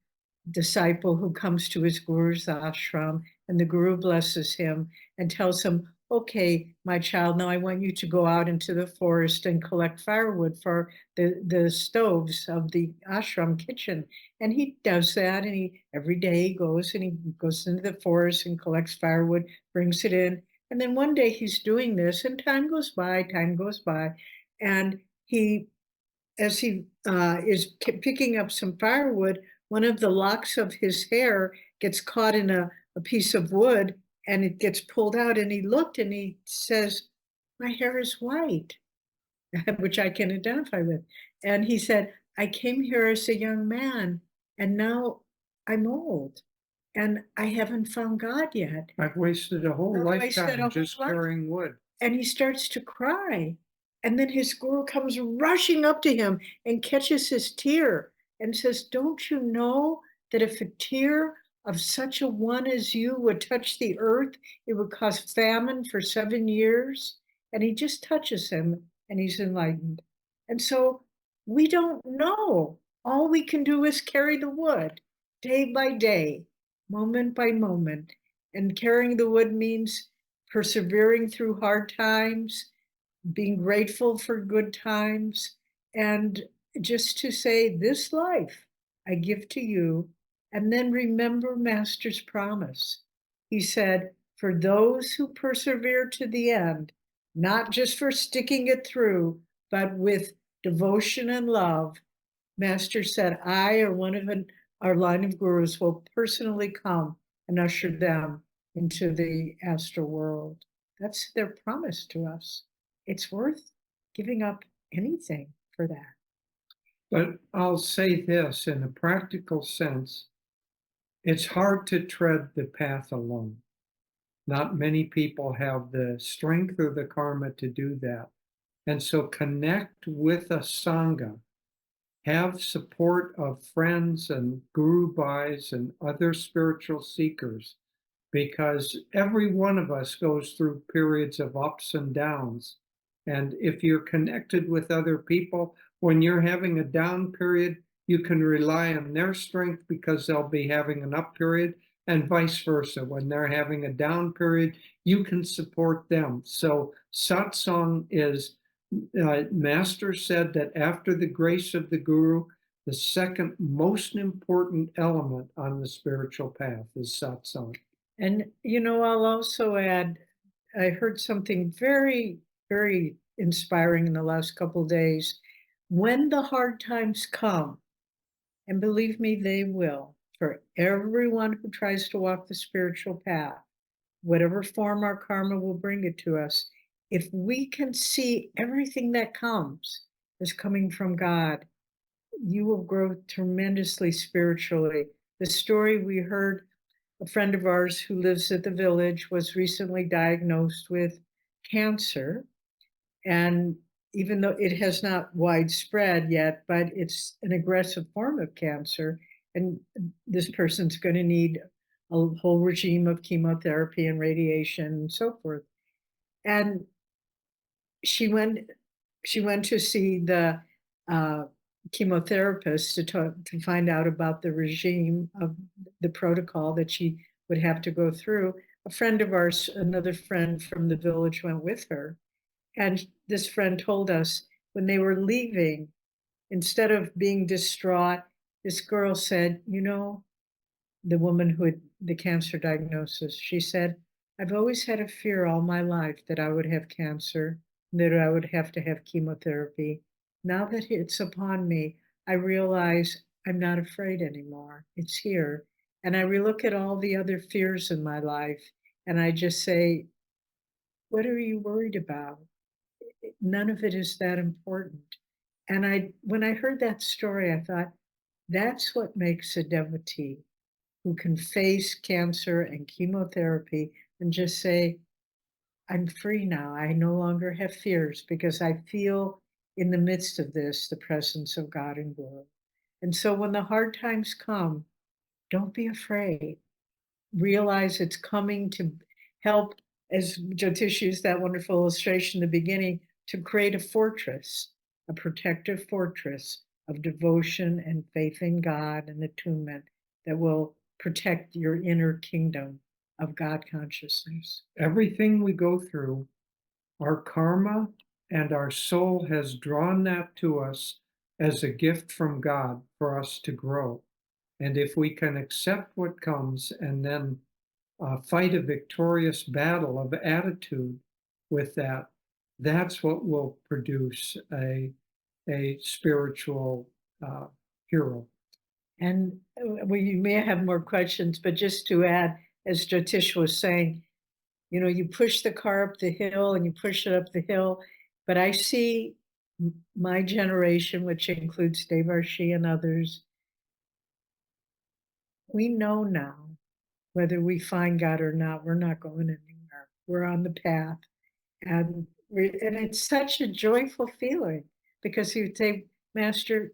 disciple who comes to his guru's ashram, and the guru blesses him and tells him, okay, my child, now I want you to go out into the forest and collect firewood for the stoves of the ashram kitchen. And he does that, and every day he goes into the forest and collects firewood, brings it in. And then one day he's doing this, and time goes by, and as he is picking up some firewood, one of the locks of his hair gets caught in a piece of wood, and it gets pulled out, and he looked and he says, my hair is white, which I can identify with. And he said, I came here as a young man, and now I'm old, and I haven't found God yet. I've wasted a whole lifetime just carrying wood. And he starts to cry. And then his guru comes rushing up to him and catches his tear and says, don't you know that if a tear of such a one as you would touch the earth, it would cause famine for 7 years? And he just touches him and he's enlightened. And so we don't know. All we can do is carry the wood day by day, moment by moment. And carrying the wood means persevering through hard times, being grateful for good times, and just to say, this life I give to you. And then remember Master's promise. He said, for those who persevere to the end, not just for sticking it through, but with devotion and love, Master said, I or one of our line of gurus will personally come and usher them into the astral world. That's their promise to us. It's worth giving up anything for that. But I'll say this, in a practical sense, it's hard to tread the path alone. Not many people have the strength or the karma to do that. And so connect with a sangha, have support of friends and guru bhais and other spiritual seekers, because every one of us goes through periods of ups and downs. And if you're connected with other people, when you're having a down period, you can rely on their strength because they'll be having an up period, and vice versa. When they're having a down period, you can support them. So satsang is, Master said that after the grace of the guru, the second most important element on the spiritual path is satsang. And, I'll also add, I heard something very, very inspiring in the last couple of days. When the hard times come, and believe me, they will, for everyone who tries to walk the spiritual path, whatever form our karma will bring it to us, if we can see everything that comes as coming from God, you will grow tremendously spiritually. The story we heard, a friend of ours who lives at the village was recently diagnosed with cancer. And even though it has not widespread yet, but it's an aggressive form of cancer. And this person's going to need a whole regime of chemotherapy and radiation and so forth. And she went to see the chemotherapist to find out about the regime of the protocol that she would have to go through. A friend of ours, another friend from the village, went with her. And this friend told us when they were leaving, instead of being distraught, this girl said, you know, the woman who had the cancer diagnosis, she said, I've always had a fear all my life that I would have cancer, that I would have to have chemotherapy. Now that it's upon me, I realize I'm not afraid anymore. It's here. And I relook at all the other fears in my life and I just say, what are you worried about? None of it is that important. And when I heard that story, I thought, that's what makes a devotee who can face cancer and chemotherapy and just say, I'm free now. I no longer have fears because I feel in the midst of this the presence of God and glory. And so when the hard times come, don't be afraid. Realize it's coming to help, as Jyotish used that wonderful illustration in the beginning, to create a fortress, a protective fortress of devotion and faith in God and attunement that will protect your inner kingdom of God consciousness. Everything we go through, our karma and our soul has drawn that to us as a gift from God for us to grow. And if we can accept what comes and then fight a victorious battle of attitude with that, that's what will produce a spiritual hero. And we may have more questions, but just to add, as Jyotish was saying, you know, you push the car up the hill and you push it up the hill, but I see my generation, which includes Devarshi and others, we know now, whether we find God or not, we're not going anywhere. We're on the path. And it's such a joyful feeling because you say, Master,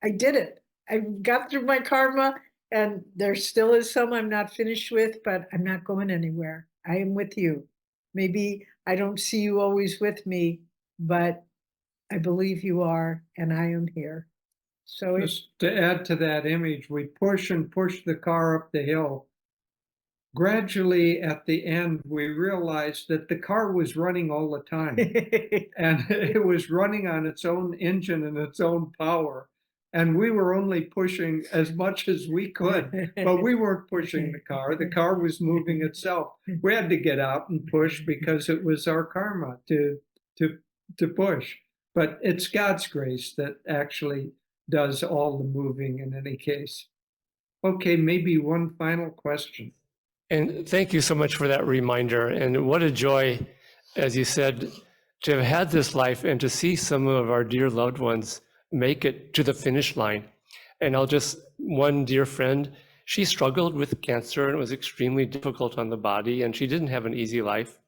I did it. I got through my karma and there still is some I'm not finished with, but I'm not going anywhere. I am with you. Maybe I don't see you always with me, but I believe you are and I am here. So Just to add to that image, we push and push the car up the hill. Gradually, at the end, we realized that the car was running all the time. And it was running on its own engine and its own power. And we were only pushing as much as we could, but we weren't pushing the car. The car was moving itself. We had to get out and push because it was our karma to push. But it's God's grace that actually does all the moving in any case. Okay, maybe one final question. And thank you so much for that reminder. And what a joy, as you said, to have had this life and to see some of our dear loved ones make it to the finish line. And one dear friend, she struggled with cancer and it was extremely difficult on the body and she didn't have an easy life.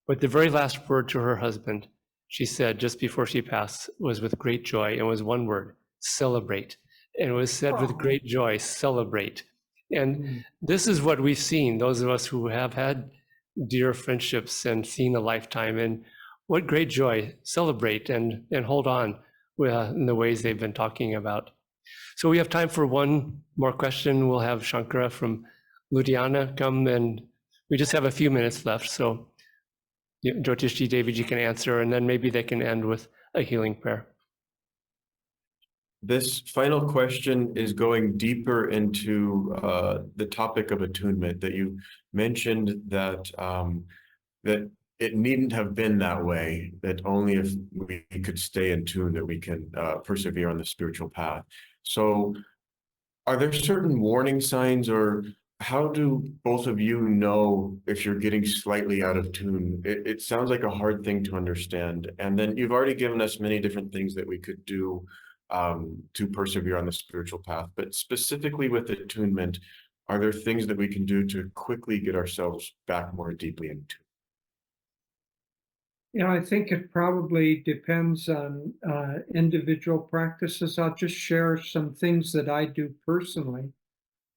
But the very last word to her husband, she said just before she passed, was with great joy, and was one word, celebrate. And it was said with great joy, celebrate. And this is what we've seen, those of us who have had dear friendships and seen a lifetime, and what great joy, celebrate and hold on in the ways they've been talking about. So we have time for one more question. We'll have Shankara from Ludhiana come, and we just have a few minutes left. So Jyotishji, Daviji can answer, and then maybe they can end with a healing prayer. This final question is going deeper into the topic of attunement that you mentioned that that it needn't have been that way, that only if we could stay in tune that we can persevere on the spiritual path. So are there certain warning signs, or how do both of you know if you're getting slightly out of tune? It sounds like a hard thing to understand. And then you've already given us many different things that we could do to persevere on the spiritual path. But specifically with attunement, are there things that we can do to quickly get ourselves back more deeply in tune? I think it probably depends on individual practices. I'll just share some things that I do personally.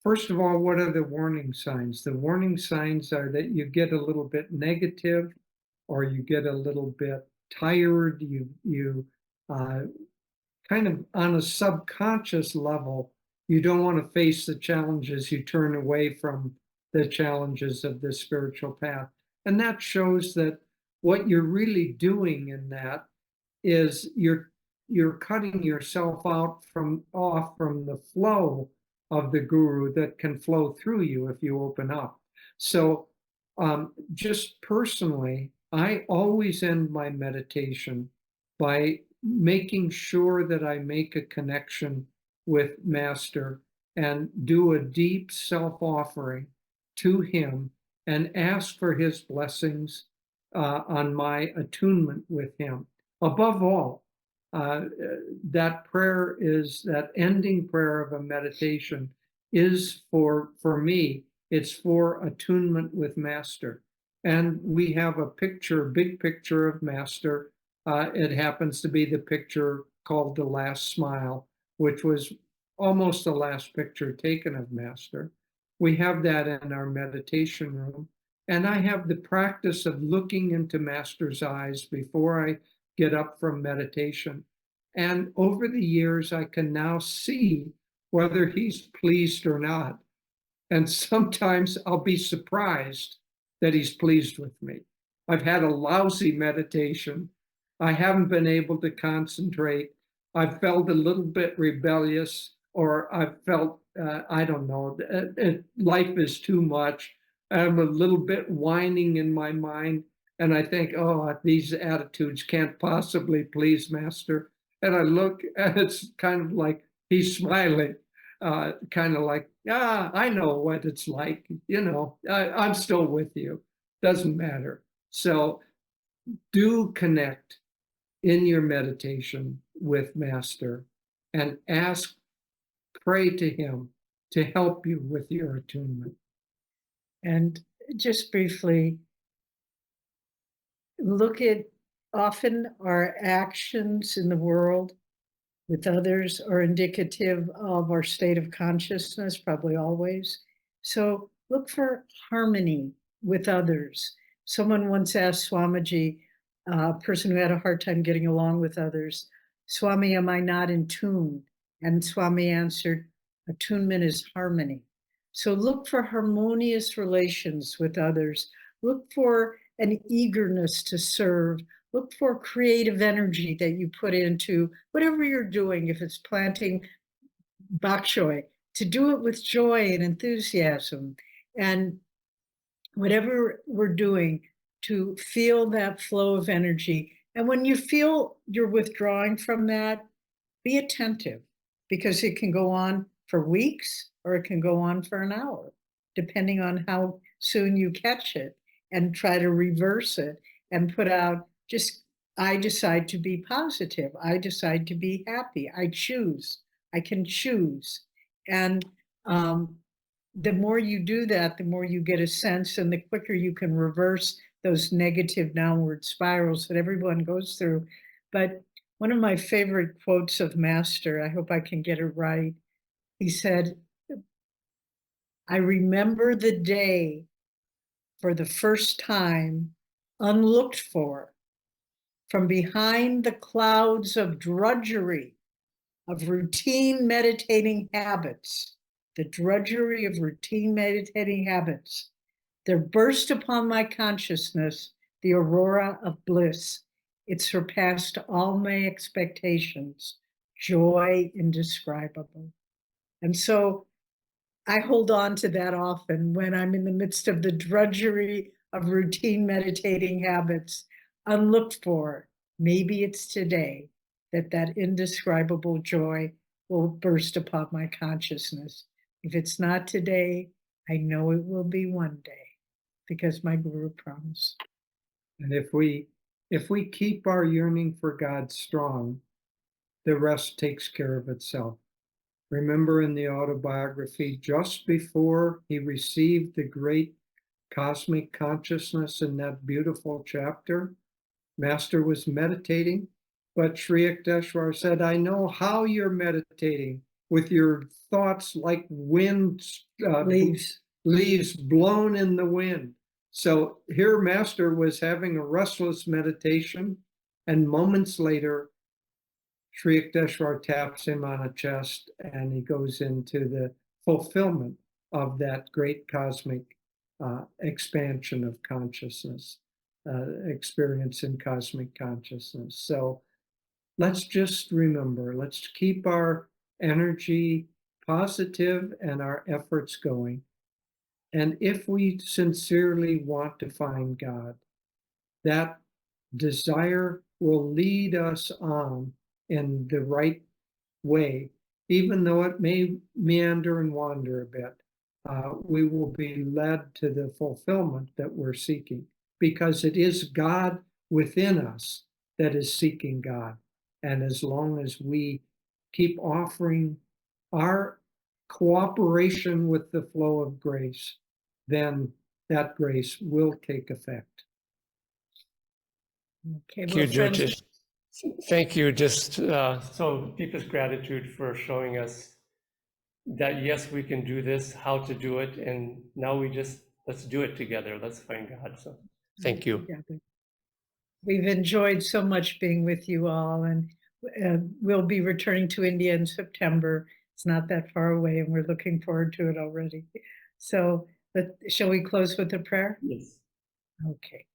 First of all, what are the warning signs? The warning signs are that you get a little bit negative, or you get a little bit tired. You uh, kind of on a subconscious level, you don't want to face the challenges. You turn away from the challenges of the spiritual path. And that shows that what you're really doing in that is you're cutting yourself off from the flow of the guru that can flow through you if you open up. So just personally, I always end my meditation by making sure that I make a connection with Master and do a deep self-offering to him and ask for his blessings on my attunement with him. Above all, that prayer is that ending prayer of a meditation is for me, it's for attunement with Master. And we have a picture, big picture of Master. It happens to be the picture called The Last Smile, which was almost the last picture taken of Master. We have that in our meditation room. And I have the practice of looking into Master's eyes before I get up from meditation. And over the years, I can now see whether he's pleased or not. And sometimes I'll be surprised that he's pleased with me. I've had a lousy meditation. I haven't been able to concentrate. I've felt a little bit rebellious, or I've felt, I don't know, life is too much. I'm a little bit whining in my mind. And I think, oh, these attitudes can't possibly please Master. And I look, and it's kind of like he's smiling, kind of like, I know what it's like. I'm still with you. Doesn't matter. So do connect in your meditation with Master and pray to him to help you with your attunement. And just briefly, look at often our actions in the world with others are indicative of our state of consciousness, probably always. So look for harmony with others. Someone once asked Swamiji, a person who had a hard time getting along with others, Swami, am I not in tune? And Swami answered, attunement is harmony. So look for harmonious relations with others. Look for an eagerness to serve. Look for creative energy that you put into whatever you're doing. If it's planting bok choy, to do it with joy and enthusiasm. And whatever we're doing, to feel that flow of energy. And when you feel you're withdrawing from that, be attentive, because it can go on for weeks or it can go on for an hour, depending on how soon you catch it, and try to reverse it and put out just, I decide to be positive. I decide to be happy. I choose. I can choose. And the more you do that, the more you get a sense, and the quicker you can reverse those negative downward spirals that everyone goes through. But one of my favorite quotes of Master, I hope I can get it right. He said, I remember the day for the first time, unlooked for, from behind the clouds of drudgery, of routine meditating habits, the drudgery of routine meditating habits, there burst upon my consciousness the aurora of bliss. It surpassed all my expectations, joy indescribable. And so I hold on to that often when I'm in the midst of the drudgery of routine meditating habits, unlooked for. Maybe it's today that indescribable joy will burst upon my consciousness. If it's not today, I know it will be one day, because my Guru promised. And if we keep our yearning for God strong, the rest takes care of itself. Remember in the autobiography, just before he received the great cosmic consciousness in that beautiful chapter, Master was meditating, but Sri Yukteswar said, I know how you're meditating with your thoughts like wind, leaves blown in the wind. So here Master was having a restless meditation, and moments later, Sri Yukteswar taps him on a chest and he goes into the fulfillment of that great cosmic expansion of consciousness, experience in cosmic consciousness. So let's just remember, let's keep our energy positive and our efforts going. And if we sincerely want to find God, that desire will lead us on in the right way, even though it may meander and wander a bit. We will be led to the fulfillment that we're seeking, because it is God within us that is seeking God. And as long as we keep offering our cooperation with the flow of grace, then that grace will take effect. Okay, Thank well, you, friends, Jyotish. Thank you. Just so deepest gratitude for showing us that yes, we can do this, how to do it, and now let's do it together. Let's find God. So thank you. together. We've enjoyed so much being with you all, and we'll be returning to India in September. It's not that far away, and we're looking forward to it already. So, shall we close with a prayer? Yes. Okay.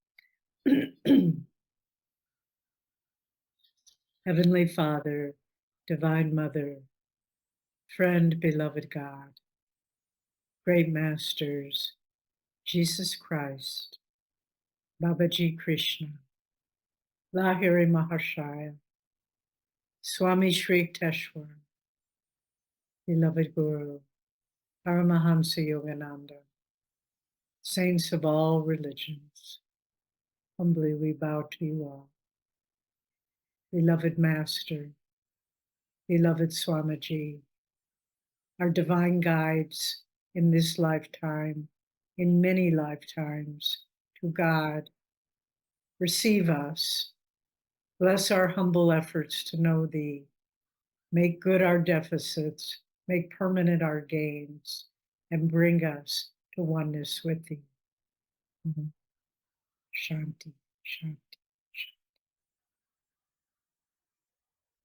Heavenly Father, Divine Mother, friend, beloved God, great masters, Jesus Christ, Babaji Krishna, Lahiri Mahashaya, Swami Sri Yukteswar, beloved Guru, Paramahamsa Yogananda, saints of all religions, humbly we bow to you all. Beloved Master, beloved Swamiji, our divine guides in this lifetime, in many lifetimes, to God, receive us, bless our humble efforts to know Thee, make good our deficits, make permanent our gains, and bring us to oneness with Thee. Shanti, Shanti.